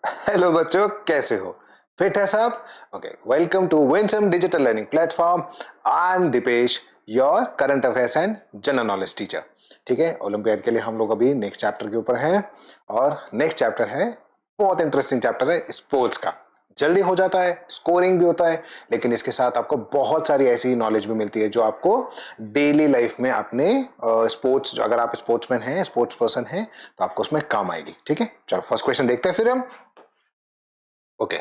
Hello बच्चों, कैसे हो? फिट है सब? Okay, welcome to Winsome digital learning platform. I am Deepesh, your current affairs and general knowledge teacher. ठीक है, ओलंपियाड के लिए हम लोग अभी नेक्स्ट चैप्टर के ऊपर हैं और नेक्स्ट चैप्टर है, बहुत इंटरेस्टिंग चैप्टर है स्पोर्ट्स का। जल्दी हो जाता है, स्कोरिंग भी होता है, लेकिन इसके साथ आपको बहुत सारी ऐसी नॉलेज भी मिलती है जो आपको डेली लाइफ में अपने स्पोर्ट्स, अगर आप स्पोर्ट्समैन हैं, स्पोर्ट्स पर्सन हैं, तो आपको उसमें काम आएगी। ठीक है, चलो फर्स्ट क्वेश्चन देखते हैं फिर हम। Okay,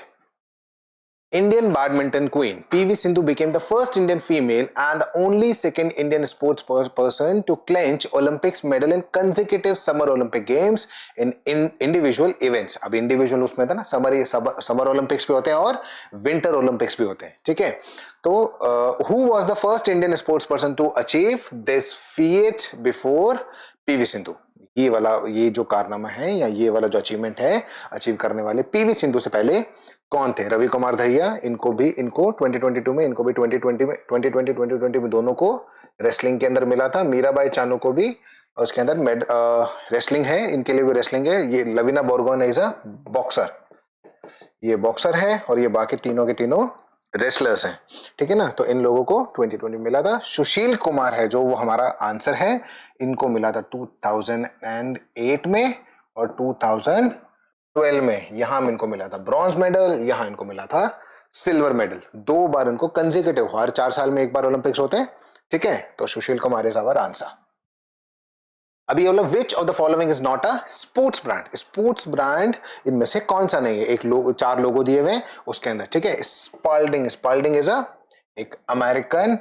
Indian badminton queen PV Sindhu became the first Indian female and the only second Indian sports person to clinch Olympics medal in consecutive Summer Olympic Games in individual events। अब individual उसमें था ना, summer Olympics भी होते हैं और winter Olympics भी होते हैं। ठीक है, तो who was the first Indian sports person to achieve this feat before PV Sindhu? ये जो कारनामा है या ये वाला जो अचीवमेंट है, अचीव करने वाले पीवी सिंधु से पहले कौन थे? रवि कुमार दहिया, इनको 2022 में, इनको भी 2020 में दोनों को रेसलिंग के अंदर मिला था। मीराबाई चानू को भी उसके अंदर रेसलिंग है, इनके लिए भी रेसलिंग है। ये लविना बोरगोन इज अ बॉक्सर, ये बॉक्सर है और ये बाकी तीनों के तीनों रेसलर्स हैं। ठीक है ना, तो इन लोगों को 2020 मिला था। सुशील कुमार है जो वो हमारा आंसर है, इनको मिला था 2008 में और 2012 में। यहां इनको मिला था ब्रॉन्ज मेडल, यहां इनको मिला था सिल्वर मेडल। 2 बार इनको कंसेक्यूटिव, हर 4 साल में एक बार ओलंपिक्स होते हैं। ठीक है, तो Sushil Kumar is our answer. अभी ये which of the following is not a sports brand? Sports brand इनमें से कौन सा नहीं है? एक लोग 4 लोगो दिए हुए उसके अंदर। ठीक है, स्पाल्डिंग इज अ एक अमेरिकन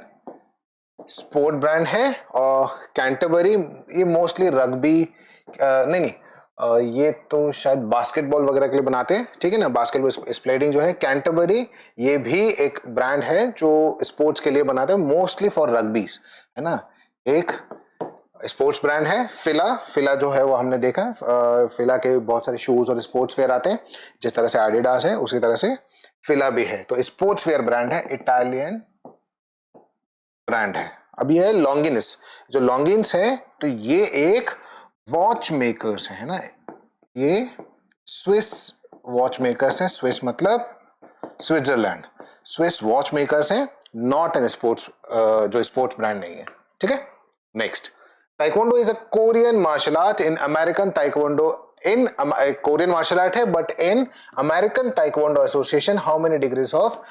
स्पोर्ट ब्रांड है। और कैंटरबरी ये मोस्टली रग्बी, नहीं, ये तो शायद बास्केटबॉल वगैरह के लिए बनाते हैं। ठीक है ना, बास्केटबॉल स्प्लेडिंग जो है कैंटरबरी, ये भी एक ब्रांड है जो स्पोर्ट्स के लिए बनाते हैं, मोस्टली फॉर रग्बीज, है ना। एक स्पोर्ट्स ब्रांड है फिला जो है वो हमने देखा है, फिला के बहुत सारे शूज और स्पोर्ट्स वेयर आते हैं, जिस तरह से एडिडास है उसी तरह से फिला भी है। तो स्पोर्ट्स वेयर ब्रांड है, इटालियन ब्रांड है। अब ये है लॉन्गिन्स। जो लॉन्गिन्स है तो ये एक वॉच मेकर्स है ना, ये स्विस वॉच मेकर्स हैं। स्विस मतलब स्विट्जरलैंड, स्विस वॉच मेकर्स हैं, नॉट एन स्पोर्ट्स, जो स्पोर्ट्स ब्रांड नहीं है। ठीक है, next, taekwondo is a Korean martial art in American taekwondo in Korean martial art है, but in American taekwondo association how many degrees of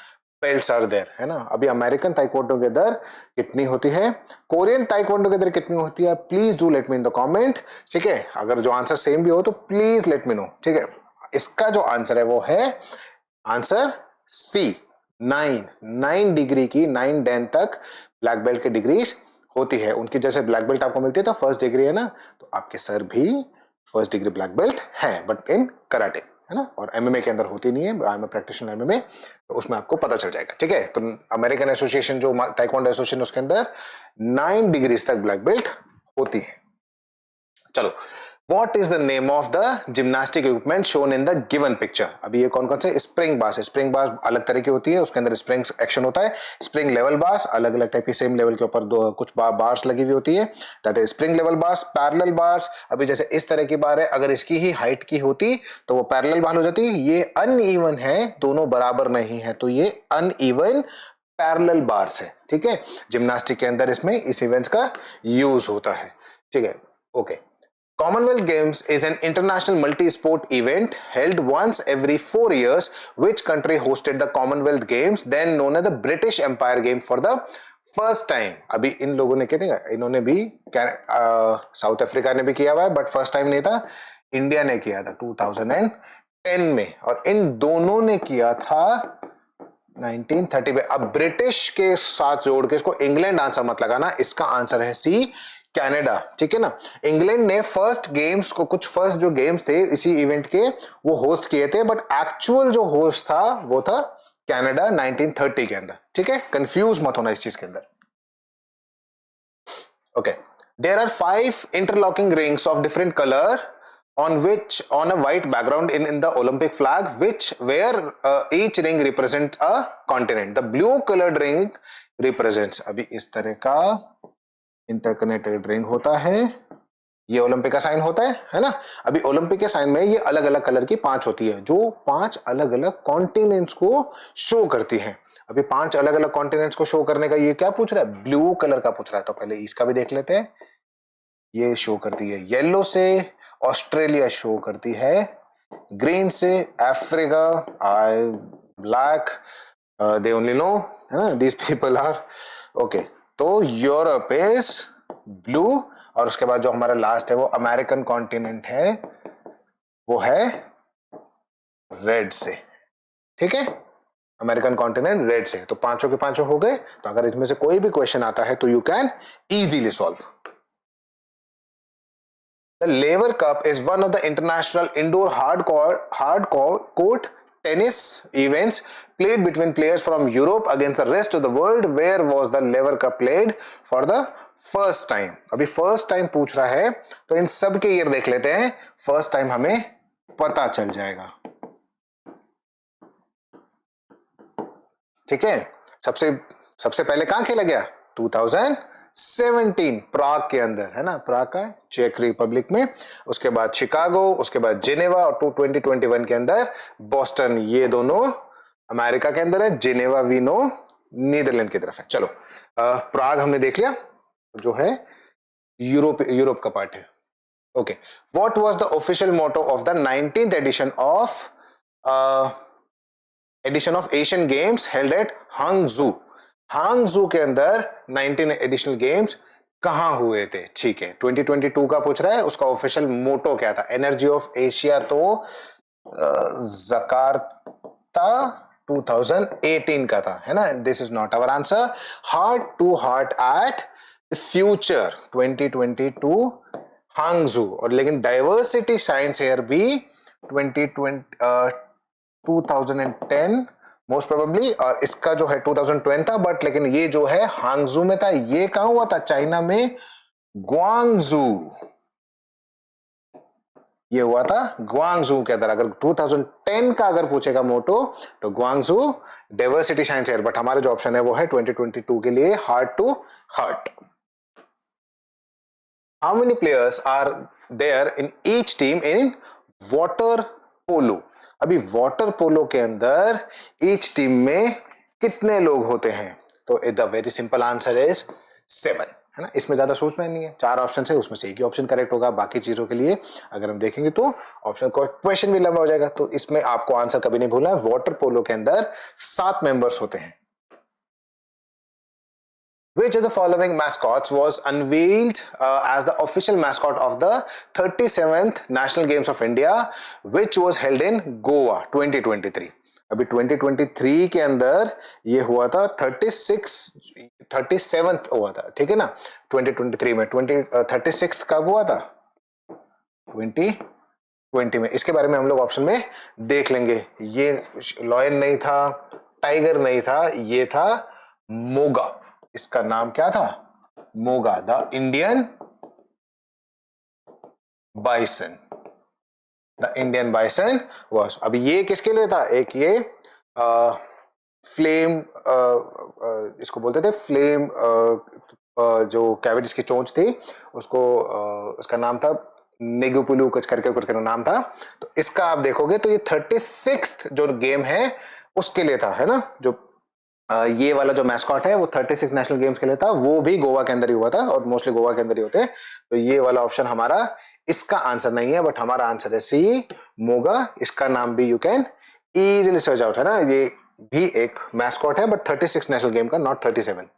belts are there, है ना। अभी American taekwondo के अंदर कितनी होती है, कोरियन ताइक्वांडो के अंदर कितनी होती है? Please do let me in the comment. ठीक है, अगर जो आंसर सेम भी हो तो प्लीज लेट मी नो। ठीक है, इसका जो आंसर है वो है आंसर सी, 9 डिग्री की, 9 डैन तक ब्लैक बेल्ट की डिग्रीज होती है उनकी। जैसे ब्लैक बेल्ट आपको मिलती है तो फर्स्ट डिग्री है ना, तो आपके सर भी फर्स्ट डिग्री ब्लैक बेल्ट है, बट इन कराटे, है ना। और एमएमए के अंदर होती नहीं है, I am a practitioner MMA, तो उसमें आपको पता चल जाएगा। ठीक है, तो अमेरिकन एसोसिएशन जो ताइक्वांडो एसोसिएशन उसके अंदर 9 डिग्रीज तक ब्लैक बेल्ट होती है। चलो, What is the name of the gymnastic equipment shown in the given picture? अभी ये कौन कौन से? Spring bars. स्प्रिंग बार्स अलग तरह की होती है, उसके अंदर स्प्रिंग एक्शन होता है। स्प्रिंग लेवल बार्स अलग अलग टाइप की, सेम लेवल के ऊपर कुछ बार्स लगी हुई होती है, that is spring level bars. Parallel bars, अभी जैसे इस तरह की बार है, अगर इसकी ही हाइट की होती तो वो पैरेलल बार हो जाती। ये अनइवन है, दोनों बराबर नहीं है, तो ये अनइवन पैरेलल बार्स है। ठीक है, जिम्नास्टिक के अंदर इसमें इस इवेंट्स का यूज होता है। ठीक है, okay. Commonwealth Games is an international multi-sport event held once every 4 years. Which country hosted the Commonwealth Games, then known as the British Empire Game, for the first time? अभी इन लोगों ने क्या, इन्होंने भी साउथ अफ्रीका ने भी किया हुआ है, बट फर्स्ट टाइम नहीं था, इंडिया ने किया था 2010 में, और इन दोनों ने किया था 1930 में। अब ब्रिटिश के साथ जोड़ के इसको इंग्लैंड आंसर मत लगाना, इसका आंसर है सी, कनाडा। ठीक है ना, इंग्लैंड ने फर्स्ट गेम्स को, कुछ फर्स्ट जो गेम्स थे इसी इवेंट के, वो होस्ट किए थे, बट एक्चुअल जो होस्ट था वो था कनाडा 1930 के अंदर। ठीक है, कंफ्यूज मत होना इस चीज के अंदर। Okay, there are 5 interlocking rings of different colour on a white background in the Olympic flag, where each ring represents a continent. The blue colored ring represents, अभी इस तरह का इंटरकनेक्टेड रिंग होता है, ये ओलंपिक का साइन होता है ना। अभी ओलंपिक के साइन में ये अलग अलग कलर की 5 होती है जो 5 अलग अलग कॉन्टिनेंट्स को शो करती हैं। अभी 5 अलग अलग कॉन्टिनेंट्स को शो करने का ये क्या पूछ रहा है, ब्लू कलर का पूछ रहा है। तो पहले इसका भी देख लेते हैं। ये शो करती है येलो से ऑस्ट्रेलिया शो करती है, ग्रीन से Africa, I black they only no, है ना, दीज पीपल आर ओके। तो यूरोप इज ब्लू, और उसके बाद जो हमारा लास्ट है वो अमेरिकन कॉन्टिनेंट है, वो है रेड से। ठीक है, अमेरिकन कॉन्टिनेंट रेड से। तो पांचों के पांचों हो गए। तो अगर इसमें से कोई भी क्वेश्चन आता है तो you can easily solve. The Lever Cup is one of the international indoor hard court tennis events played between players from Europe against the rest of the world. Where was the Lever Cup played for the first time? अभी first time पूछ रहा है तो इन सब के year देख लेते हैं। first time हमें पता चल जाएगा। ठीक है, सबसे पहले कहां खेला गया, 2017 प्राग के अंदर, है ना, प्राग का चेक रिपब्लिक में। उसके बाद शिकागो, उसके बाद जिनेवा, और 2021 के अंदर बोस्टन। ये दोनों अमेरिका के अंदर है, जिनेवा वी नो नीदरलैंड की तरफ है। चलो प्राग हमने देख लिया जो है यूरोप का पार्ट है। Okay, what was the official motto of the 19th edition of Asian Games held at Hangzhou. Hangzhou के अंदर 19 एडिशनल गेम्स कहां हुए थे। ठीक है, 2022 का पूछ रहा है, उसका ऑफिशियल मोटो क्या था। एनर्जी ऑफ एशिया तो जकार्ता 2018 का था, है ना। This is not our answer. Heart to heart at future 2022 Hangzhou. और लेकिन डाइवर्सिटी साइंस एयर भी 2010 मोस्ट प्रोबेबली, और इसका जो है 2020 था, बट लेकिन ये जो है हांगजू में था। ये कहां हुआ था, चाइना में ग्वांगजू। ये हुआ था ग्वांगजू के अंदर। अगर 2010 का अगर पूछेगा मोटो तो Guangzhou diversity science air, but हमारा जो ऑप्शन है वो है 2022 के लिए heart to heart. How many players are there in each team in water polo. अभी वाटर पोलो के अंदर ईच टीम में कितने लोग होते हैं। तो the very simple answer is 7, है ना। इसमें ज्यादा सोचना नहीं है, 4 ऑप्शन है, उसमें से एक ही ऑप्शन करेक्ट होगा। बाकी चीजों के लिए अगर हम देखेंगे तो ऑप्शन क्वेश्चन भी लंबा हो जाएगा। तो इसमें आपको आंसर कभी नहीं भूलना है। वाटर पोलो के अंदर 7 मेंबर्स होते हैं। Which of the following mascots was unveiled as the official mascot of the 37th National Games of India, which was held in Goa 2023? अभी 2023 के अंदर ये हुआ था 37th हुआ था, ठीक है ना। 2023 में 36th कब हुआ था, 2020 में। इसके बारे में हम लोग ऑप्शन में देख लेंगे। ये लॉयन नहीं था, टाइगर नहीं था, ये था मोगा। इसका नाम क्या था, Moga, the Indian bison. The Indian bison was. अभी ये किसके लिए था, एक ये फ्लेम इसको बोलते थे फ्लेम, जो कैविटीज की चोंच थी उसको, उसका नाम था नेगुपुलू कुछ करके नाम था। तो इसका आप देखोगे तो ये 36th जो गेम है उसके लिए था, है ना। जो ये वाला जो मैस्कॉट है वो 36 नेशनल गेम्स के लिए था, वो भी गोवा के अंदर ही हुआ था, और मोस्टली गोवा के अंदर ही होते हैं। तो ये वाला ऑप्शन हमारा इसका आंसर नहीं है, बट हमारा आंसर है सी, मोगा। इसका नाम भी you can easily search out, है ना। ये भी एक मैस्कॉट है, बट 36 नेशनल गेम का, not 37।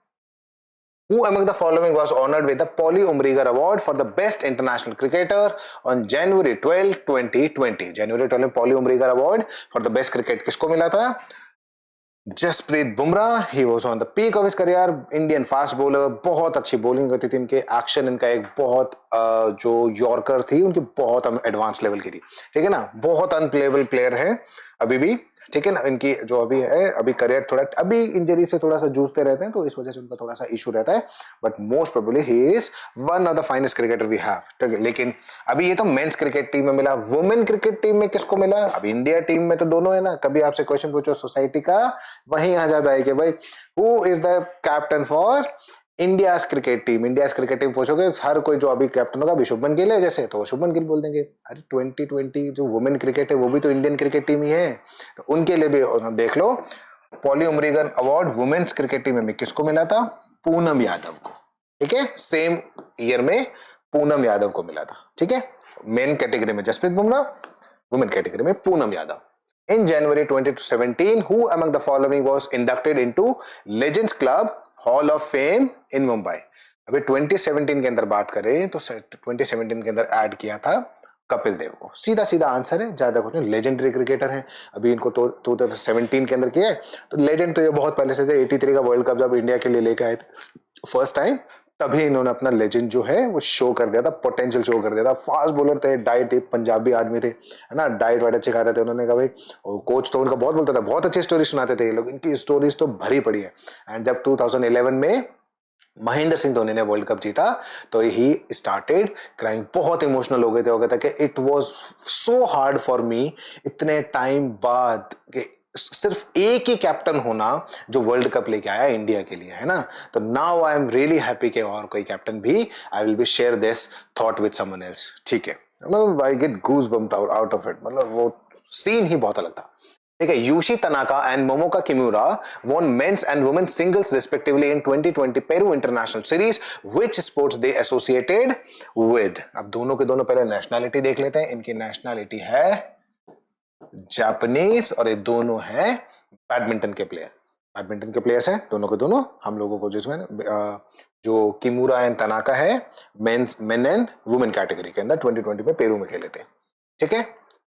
Who among the following was honored with the Polly Umrigar Award for the Best International Cricketer on January 12, 2020? January 12 में Polly Umrigar Award for the Best Cricket किसको मिला था, Jasprit Bumrah. He was on the peak of his career, Indian fast bowler, बहुत अच्छी bowling होती थी इनके, action इनका एक बहुत जो यॉर्कर थी उनकी बहुत एडवांस लेवल की थी, ठीक है ना। बहुत अनप्लेएबल प्लेयर है अभी भी, ठीक है ना। इनकी जो अभी है, अभी करियर थोड़ा अभी इंजरी से थोड़ा सा जूझते रहते हैं, तो इस वजह से उनका थोड़ा सा इशू रहता है, but most probably he is one of the finest cricketer we have, ठीक है। लेकिन अभी ये तो मेंस क्रिकेट टीम में मिला, वुमेन क्रिकेट टीम में किसको मिला, अब इंडिया टीम में तो दोनों है ना। कभी आपसे क्वेश्चन पूछो सोसाइटी का, वहीं आ जाता है कि भाई who is the captain for India cricket team पूछोगे हर कोई जो अभी कैप्टन होगा अभी शुभमन गिल है जैसे, तो शुभमन गिल बोल देंगे। अरे 2020 जो वुमेन क्रिकेट है वो भी तो इंडियन क्रिकेट टीम ही है, तो उनके लिए भी देख लो। Polly Umrigar award women's cricket team में किसको मिला था? पूनम यादव को, ठीक है। सेम ईयर में पूनम यादव को मिला था, ठीक है। मेन कैटेगरी में जसप्रीत बुमराह, वुमेन कैटेगरी में Poonam Yadav. In January 2017, who among the following was inducted into Legends Club Hall of Fame in Mumbai? अभी 2017 के अंदर बात करें तो 2017 के अंदर ऐड किया था कपिल देव को। सीधा सीधा आंसर है, ज्यादा कुछ नहीं। लेजेंडरी क्रिकेटर हैं, अभी इनको 2017 के अंदर किया है, तो लेजेंड तो ये बहुत पहले से थे। 83 का वर्ल्ड कप जब इंडिया के लिए लेकर आए थे फर्स्ट टाइम, तभी इन्होंने अपना लेजेंड जो है वो शो कर दिया था, पोटेंशियल शो कर दिया था। फास्ट बॉलर थे, डाइट थे, पंजाबी आदमी थे, है ना, डाइट वाइट अच्छे खाते थे। उन्होंने कहा भाई, और कोच तो उनका बहुत बोलता था, बहुत अच्छी स्टोरी सुनाते थे ये लोग, इनकी स्टोरीज तो भरी पड़ी है। एंड जब 2011 में महेंद्र सिंह धोनी ने वर्ल्ड कप जीता तो ही स्टार्टेड क्राइंग, बहुत इमोशनल हो गए थे। हो गया था कि it was so hard for me, इतने टाइम बाद कि सिर्फ एक ही कैप्टन होना जो वर्ल्ड कप लेके आया इंडिया के लिए, है ना। तो now I am really happy कि और कोई कैप्टन भी, I will be share this thought with someone else, ठीक है। मतलब I get goose bumped out of it, मतलब वो सीन ही बहुत अलग था, ठीक है। Yushi Tanaka and Momoka Kimura won men's and women's singles respectively in 2020 Peru international series, which sports they associated with? अब दोनों के दोनों पहले नेशनैलिटी देख लेते हैं। इनकी नेशनैलिटी है जापानीज और ये दोनों हैं बैडमिंटन के प्लेयर। बैडमिंटन के प्लेयर्स हैं दोनों के दोनों। हम लोगों को जिसमें जो किमुरा एंड तनाका है मेन एंड वुमेन कैटेगरी के अंदर 2020 में पेरू में खेले थे, ठीक है।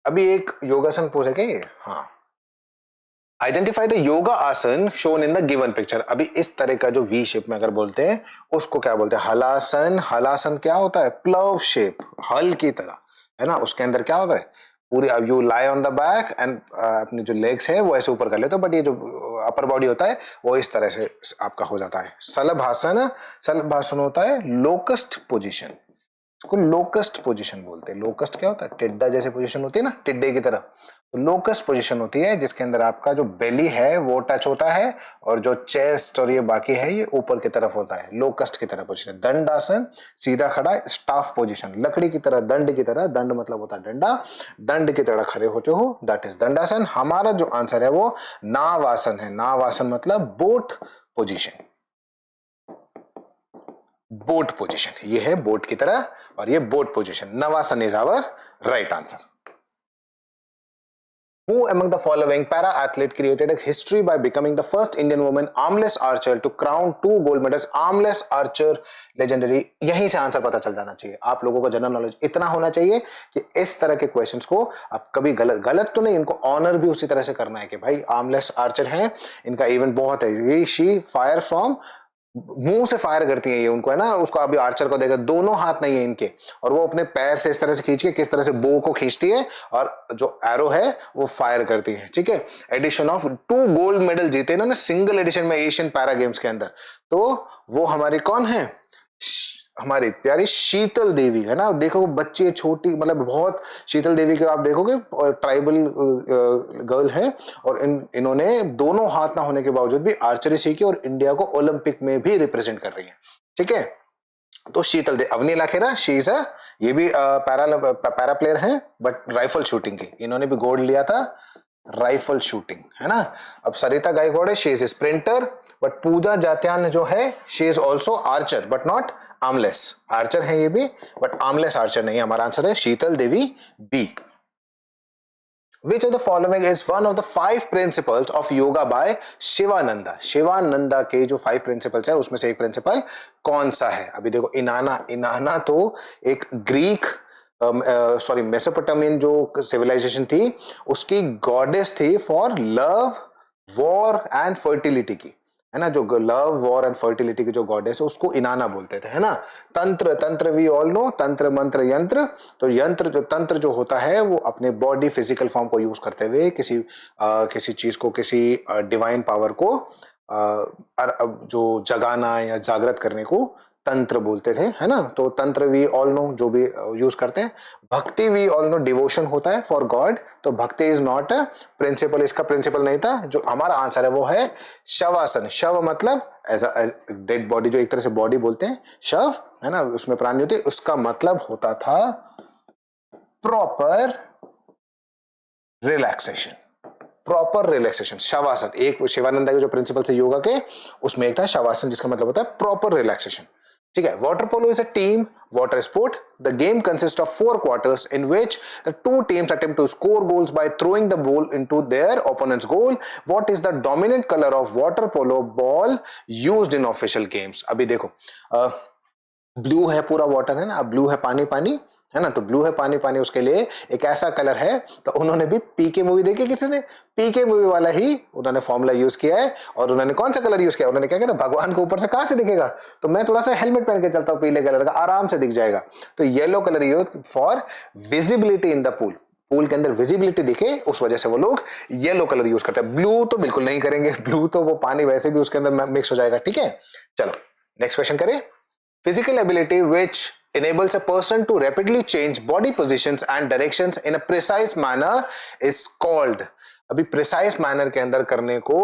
अभी एक योगासन पोज है क्या ये? हाँ। आइडेंटिफाई द योगा आसन shown in the given picture. अभी इस तरह का जो वी शेप में अगर बोलते हैं उसको क्या बोलते हैं? हलासन। हलासन क्या होता है? प्लव शेप, हल की तरह, है ना। उसके अंदर क्या होता है? पूरी you lie on the back and अपने जो लेग्स है वो ऐसे ऊपर कर लेते हो, बट ये जो अपर बॉडी होता है वो इस तरह से आपका हो जाता है। सलभासन। सलभासन होता है लोकस्ट पोजिशन, इसको लोकस्ट पोजीशन बोलते हैं। लोकस्ट क्या होता है? टिड्डा जैसे पोजीशन होती है ना, टिड्डे की तरह। तो लोकस्ट पोजीशन होती है जिसके अंदर आपका जो बेली है वो टच होता है और जो चेस्ट और ये बाकी है ये ऊपर की तरफ होता है, लोकस्ट की तरह पोजीशन। दंडासन, सीधा खड़ा, स्टाफ पोजीशन, लकड़ी की तरह, दंड की तरह। दंड मतलब होता है डंडा, दंड की तरह खड़े होते हो, दैट इज दंडासन। हमारा जो आंसर है वो नावासन है। नावासन मतलब बोट पोजीशन, बोट पोजीशन। ये है बोट की तरह और ये boat position. Navasana is our right answer. Who among the following para athlete created a history by becoming the first Indian woman armless archer to crown 2 gold medals? armless archer legendary। यहीं से answer पता चल जाना चाहिए। आप लोगों को general knowledge इतना होना चाहिए कि इस तरह के क्वेश्चंस को आप कभी गलत तो नहीं, इनको ऑनर भी उसी तरह से करना है कि भाई आर्मलेस आर्चर हैं, इनका इवेंट बहुत है। शी फायर फ्रॉम, मुंह से फायर करती है ये, उनको है ना, उसको अभी आर्चर को देखा, दोनों हाथ नहीं है इनके, और वो अपने पैर से इस तरह से खींच के किस तरह से बो को खींचती है और जो एरो है वो फायर करती है, ठीक है। एडिशन ऑफ 2 गोल्ड मेडल जीते इन्होंने सिंगल एडिशन में एशियन पैरा गेम्स के अंदर। तो वो हमारी कौन है? हमारी प्यारी शीतल देवी, है ना। देखो बच्ची छोटी, मतलब बहुत, शीतल देवी के आप देखोगे ट्राइबल गर्ल है और इन्होंने दोनों हाथ ना होने के बावजूद भी आर्चरी सीखी और इंडिया को ओलंपिक में भी रिप्रेजेंट कर रही है, ठीक है। तो शीतल देवी, अवनी लाखेरा, शी इज ये भी पैरा प्लेयर है बट राइफल शूटिंग की, इन्होंने भी गोल्ड लिया था राइफल शूटिंग, है ना। अब Sarita Gaikwad, she is sprinter, but Pooja Jatyan जो है she is also archer but not armless. Archer है ये भी बट आर्मलेस आर्चर नहीं। हमारा आंसर है शीतल देवी B. Which of the following is one of the 5 principles of yoga by Shivananda? Shivananda के जो 5 प्रिंसिपल्स है उसमें से एक प्रिंसिपल कौन सा है? अभी देखो, इनाना तो एक ग्रीक सॉरी मेसोपोटामियन जो सिविलाइजेशन थी उसकी गॉडेस थी for love, war and fertility की, है ना। जो लव, वॉर एंड फर्टिलिटी की जो गॉडेस है उसको इनाना बोलते थे, है ना। तंत्र वी ऑल नो, तंत्र मंत्र यंत्र। तो तंत्र जो होता है वो अपने बॉडी फिजिकल फॉर्म को यूज करते हुए किसी चीज को, किसी डिवाइन पावर को जो जगाना या जागृत करने को तंत्र बोलते थे, है ना। तो तंत्र वी ऑल नो, जो भी यूज करते हैं। भक्ति वी ऑल नो डिवोशन होता है फॉर गॉड, तो भक्ति इज नॉट अ प्रिंसिपल, इसका प्रिंसिपल नहीं था। जो हमारा आंसर है वो है शवासन। शव मतलब एज अ डेड बॉडी, जो एक तरह से बॉडी बोलते हैं, शव है ना, उसमें प्राण नहीं होते, उसका मतलब होता था proper relaxation, proper relaxation. Shavasana, एक शिवानंदा के जो प्रिंसिपल थे योगा के, उसमें एक था शवासन, जिसका मतलब होता है प्रॉपर रिलैक्सेशन। ठीक है। Water polo is a team water sport. The game consists of 4 quarters in which the two teams attempt to score goals by throwing the ball into their opponent's goal. What is the dominant color of water polo ball used in official games? अभी देखो, blue है पूरा water, है ना, अब blue है पानी पानी, है ना, तो ब्लू है पानी पानी, उसके लिए एक ऐसा कलर है। तो उन्होंने भी पीके मूवी देखी, किसी ने पीके मूवी वाला ही उन्होंने फॉर्मूला यूज किया है। और उन्होंने कौन सा कलर यूज किया, उन्होंने क्या किया, भगवान को ऊपर से कहां से दिखेगा, तो मैं थोड़ा सा हेलमेट पहन के चलता हूं पीले कलर का, आराम से दिख जाएगा। तो yellow colour use for visibility in the pool, pool के अंदर विजिबिलिटी दिखे, उस वजह से वो लोग येलो कलर यूज करते हैं। ब्लू तो बिल्कुल नहीं करेंगे, ब्लू तो वो पानी वैसे भी उसके अंदर मिक्स हो जाएगा। ठीक है, चलो नेक्स्ट क्वेश्चन करें। Physical ability which enables a person to rapidly change body positions and directions in a precise manner is called। अभी प्रिसाइज मैनर के अंदर करने को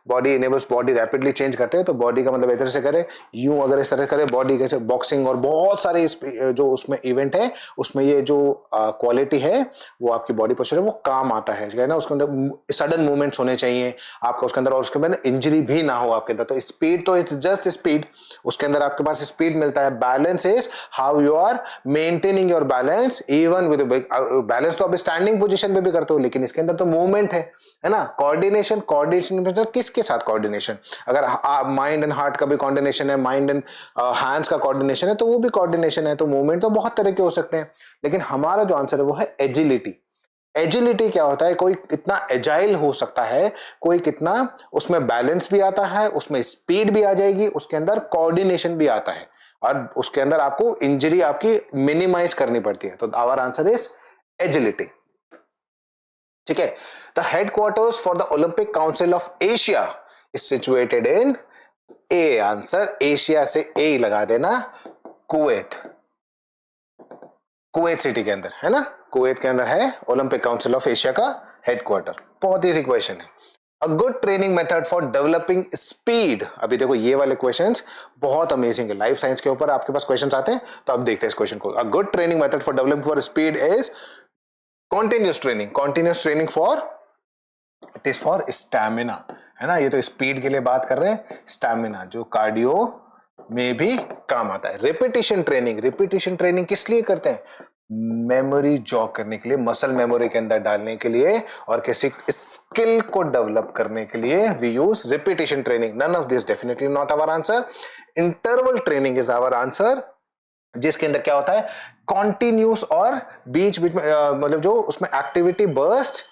body enables, body rapidly change करते हैं। तो बॉडी का मतलब एक तरह से करे यूं, अगर इस तरह करे बॉडी, कैसे बॉक्सिंग और बहुत सारे जो उसमें इवेंट है, उसमें ये जो क्वालिटी है वो आपकी बॉडी पोस्चर है वो काम आता है ना। उसके अंदर सडन मूवमेंट्स होने चाहिए आपका उसके अंदर, और उसके अंदर इंजरी भी ना हो आपके अंदर। तो स्पीड तो इट्स जस्ट स्पीड, उसके अंदर आपके पास स्पीड मिलता है। Balance is how you are maintaining your balance even with balance. तो आप स्टैंडिंग पोजीशन में भी करते हो, लेकिन इसके अंदर तो मूवमेंट है ना। कोऑर्डिनेशन, कोऑर्डिनेशन मतलब किसके साथ कोऑर्डिनेशन, अगर माइंड एंड हार्ट का भी कोऑर्डिनेशन है, माइंड एंड हैंड्स का कोऑर्डिनेशन है, तो वो भी कोऑर्डिनेशन है। तो मूवमेंट तो बहुत तरह के हो सकते हैं, लेकिन हमारा जो आंसर है वो है एजिलिटी। एजिलिटी क्या होता है, कोई कितना एजाइल हो सकता है, कोई कितना उसमें बैलेंस भी आता है, उसमें स्पीड भी आ जाएगी, उसके अंदर कोऑर्डिनेशन भी आता है, और उसके अंदर आपको इंजरी आपकी मिनिमाइज करनी पड़ती है। तो आवर आंसर इज एजिलिटी। ठीक है। The headquarters for the Olympic council of Asia is situated in A. Answer Asia से ए लगा देना, कुवैत, कुवैत सिटी के अंदर, है ना, कुवैत के अंदर है ओलंपिक काउंसिल ऑफ एशिया का हेडक्वार्टर। बहुत इजी क्वेश्चन है। A good training method for developing speed. अभी देखो ये वाले क्वेश्चंस बहुत अमेजिंग है, लाइफ साइंस के ऊपर आपके पास क्वेश्चंस आते हैं, तो अब देखते हैं इस क्वेश्चन को। A good training method for developing for speed is continuous training. Continuous training for, it is for stamina, है ना। ये तो स्पीड के लिए बात कर रहे हैं, स्टैमिना जो कार्डियो में भी काम आता है। रिपीटिशन ट्रेनिंग, रिपीटिशन ट्रेनिंग किस लिए करते हैं, मेमोरी जॉग करने के लिए, मसल मेमोरी के अंदर डालने के लिए, और किसी स्किल को डेवलप करने के लिए we use repetition training. None of this, definitely not our answer. Interval training is our answer, जिसके अंदर क्या होता है, कॉन्टिन्यूस और बीच बीच में मतलब जो उसमें activity burst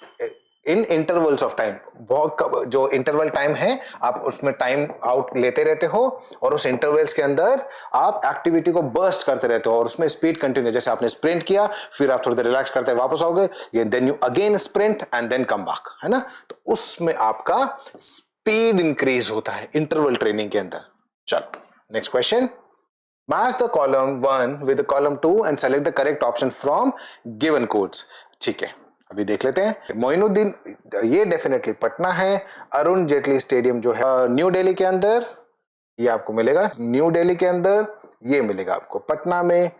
in intervals of time. बहुत जो इंटरवल टाइम है आप उसमें टाइम आउट लेते रहते हो, और उस इंटरवल्स के अंदर आप एक्टिविटी को बर्स्ट करते रहते हो, और उसमें स्पीड कंटिन्यू, जैसे आपने स्प्रिंट किया, फिर आप थोड़ी देर रिलैक्स करते वापस आओगे, ये then you again sprint and then come back, है ना। तो उसमें आपका स्पीड इंक्रीज होता है इंटरवल ट्रेनिंग के अंदर। चलो next question. Match the column 1 with the column 2 and select the correct option from given codes। ठीक है, अभी देख लेते हैं। मोइनुद्दीन, ये डेफिनेटली पटना है। अरुण जेटली स्टेडियम जो है न्यू दिल्ली के अंदर, ये आपको मिलेगा न्यू दिल्ली के अंदर, ये मिलेगा आपको पटना में।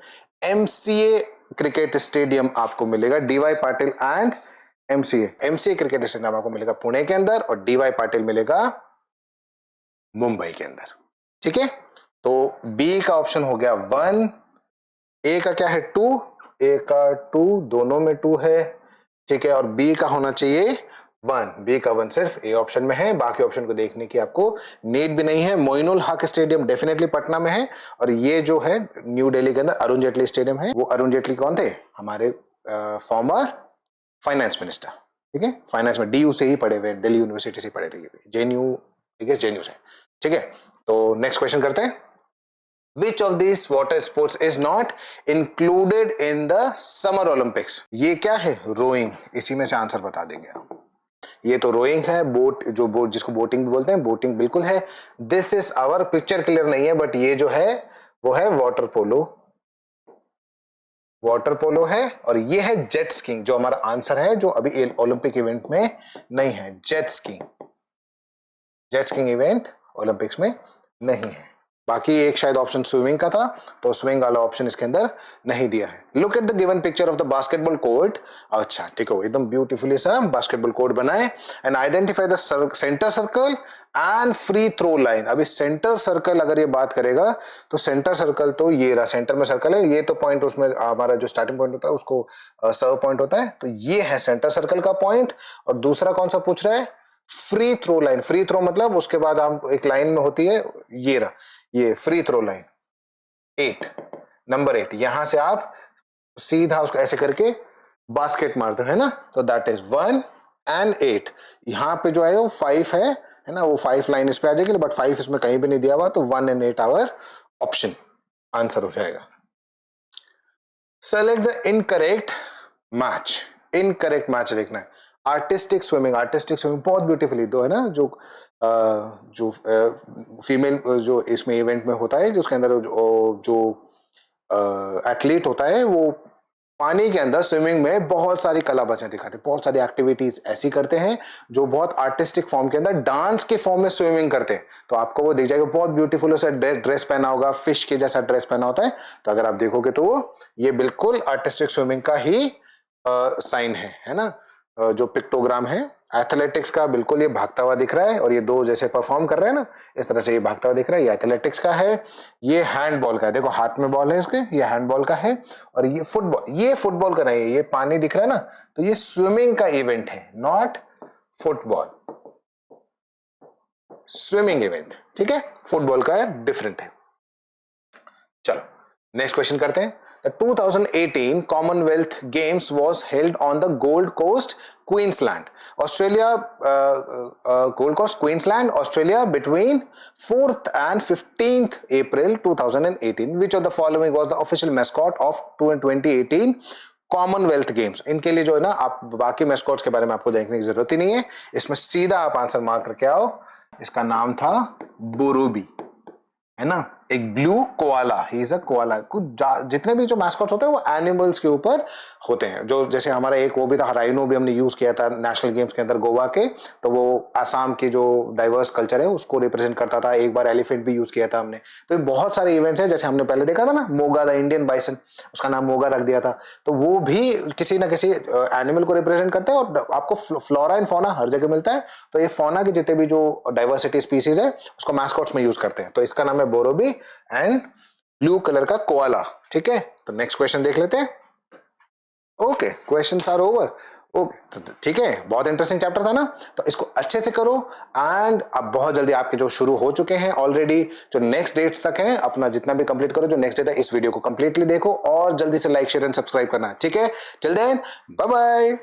एमसीए क्रिकेट स्टेडियम आपको मिलेगा DY Patil and MCA cricket stadium आपको मिलेगा पुणे के अंदर, और डीवाई पाटिल मिलेगा मुंबई के अंदर। ठीक है, तो बी का ऑप्शन हो गया 1, ए का क्या है 2, ए का 2, दोनों में 2 है। ठीक है, और बी का होना चाहिए 1, बी का 1 सिर्फ ए ऑप्शन में है, बाकी ऑप्शन को देखने की आपको नीड भी नहीं है। मोइनुल हक स्टेडियम डेफिनेटली पटना में है, और ये जो है न्यू दिल्ली के अंदर अरुण जेटली स्टेडियम है। वो अरुण जेटली कौन थे, हमारे फॉर्मर फाइनेंस मिनिस्टर। ठीक है, फाइनेंस में डीयू से ही पढ़े हुए, दिल्ली यूनिवर्सिटी से पढ़े थे, जेएनयू, ठीक है, जेएनयू से। ठीक है, तो नेक्स्ट क्वेश्चन करते हैं। Which of these water sports is not included in the Summer Olympics? ये क्या है, रोइंग। इसी में से आंसर बता देंगे आप। ये तो रोइंग है, बोट, जो बोट जिसको बोटिंग भी बोलते हैं, बोटिंग बिल्कुल है। This is our, picture clear नहीं है, बट ये जो है वो है वाटर पोलो, वाटर पोलो है, और ये है जेट स्कीइंग जो हमारा आंसर है, जो अभी ओलंपिक इवेंट में नहीं है। Jet skiing, jet skiing event Olympics में नहीं है। बाकी एक शायद ऑप्शन स्विमिंग का था, तो स्विमिंग वाला ऑप्शन इसके अंदर नहीं दिया है। Look at the given picture of the basketball court. अच्छा ठीक है, एकदम ब्यूटीफुली सा बास्केटबॉल कोर्ट बनाए, and identify the centre circle and free throw line. अभी सेंटर सर्कल अगर ये बात करेगा तो सेंटर सर्कल तो ये रहा, सेंटर में सर्कल है, ये तो पॉइंट उसमें हमारा जो स्टार्टिंग पॉइंट होता है उसको सर्व पॉइंट होता है, तो ये है सेंटर सर्कल का पॉइंट। और दूसरा कौन सा पूछ रहा है? Free throw line. Free throw मतलब उसके बाद हम एक लाइन में होती है, ये रहा, ये फ्री थ्रो लाइन 8, नंबर 8, यहां से आप सीधा उसको ऐसे करके बास्केट मारते हैं ना, तो दैट इज 1 एंड 8। यहां पे जो है वो 5 है ना, वो 5 लाइन इस पे आ जाएगी, बट 5 इसमें कहीं भी नहीं दिया हुआ, तो 1 एंड 8 आवर ऑप्शन आंसर हो जाएगा। Select the incorrect match. Incorrect match देखना है। आर्टिस्टिक स्विमिंग, आर्टिस्टिक स्विमिंग बहुत ब्यूटीफुली दो है ना, जो फीमेल जो इसमें इवेंट में होता है, जो उसके अंदर जो एथलीट होता है वो पानी के अंदर स्विमिंग में बहुत सारी कला बच्चे दिखाते हैं, बहुत सारी एक्टिविटीज ऐसी करते हैं जो बहुत आर्टिस्टिक फॉर्म के अंदर डांस के फॉर्म में स्विमिंग करते हैं। तो आपको वो दिख जाएगा, बहुत ब्यूटीफुल सा ड्रेस पहना होगा, फिश के जैसा ड्रेस पहना होता है, तो अगर आप देखोगे तो ये बिल्कुल आर्टिस्टिक स्विमिंग का ही साइन है ना। जो पिक्टोग्राम है एथलेटिक्स का, बिल्कुल ये भागता हुआ दिख रहा है, और ये दो जैसे परफॉर्म कर रहे हैं ना, इस तरह से ये भागता हुआ दिख रहा है, ये एथलेटिक्स का है। ये हैंडबॉल का है, देखो हाथ में बॉल है इसके, ये हैंडबॉल का है। और ये फुटबॉल, ये फुटबॉल का नहीं है, ये पानी दिख रहा है ना, तो ये स्विमिंग का इवेंट है, नॉट फुटबॉल, स्विमिंग इवेंट, ठीक है। फुटबॉल का है, डिफरेंट है। चलो नेक्स्ट क्वेश्चन करते हैं। The 2018 Commonwealth Games was held on the Gold Coast, Queensland, Australia. Gold Coast, Queensland, Australia, between 4th and 15th April 2018. Which of the following was the official mascot of 2018 Commonwealth games? इनके लिए जो है ना, आप बाकी mascots के बारे में आपको देखने की जरूरत ही नहीं है, इसमें सीधा आप आंसर मार्क करके आओ। इसका नाम था बोरोबी, है ना, एक blue koala, he is a koala. जितने भी जो मैस्कॉट्स होते हैं वो एनिमल्स के ऊपर होते हैं, जो जैसे हमारा एक वो भी था, राइनो भी हमने यूज किया था नेशनल गेम्स के अंदर गोवा के, तो वो आसाम की जो डाइवर्स कल्चर है उसको रिप्रेजेंट करता था। एक बार एलिफेंट भी यूज किया था हमने। तो ये बहुत सारे इवेंट्स हैं, जैसे हमने पहले देखा था ना, मोगा द इंडियन बाइसन, उसका नाम मोगा रख दिया था, तो वो भी किसी ना किसी एनिमल को रिप्रेजेंट करता है। और आपको फ्लोरा एंड फौना हर जगह मिलता है, तो ये फौना के जितने भी जो डाइवर्सिटी स्पीसीज है उसको मैस्कॉट्स में यूज करते हैं। तो इसका नाम है बोरोबी एंड ब्लू कलर का कोआला, ठीक है। तो नेक्स्ट क्वेश्चन देख लेते हैं। Okay, questions are over. Okay ठीक है, बहुत इंटरेस्टिंग चैप्टर था ना, तो इसको अच्छे से करो। एंड अब बहुत जल्दी आपके जो शुरू हो चुके हैं ऑलरेडी, जो नेक्स्ट डेट्स तक हैं, अपना जितना भी कंप्लीट करो। जो नेक्स्ट डेट है, इस वीडियो को कंप्लीटली देखो और जल्दी से लाइक शेयर एंड सब्सक्राइब करना, ठीक है। Till then bye bye.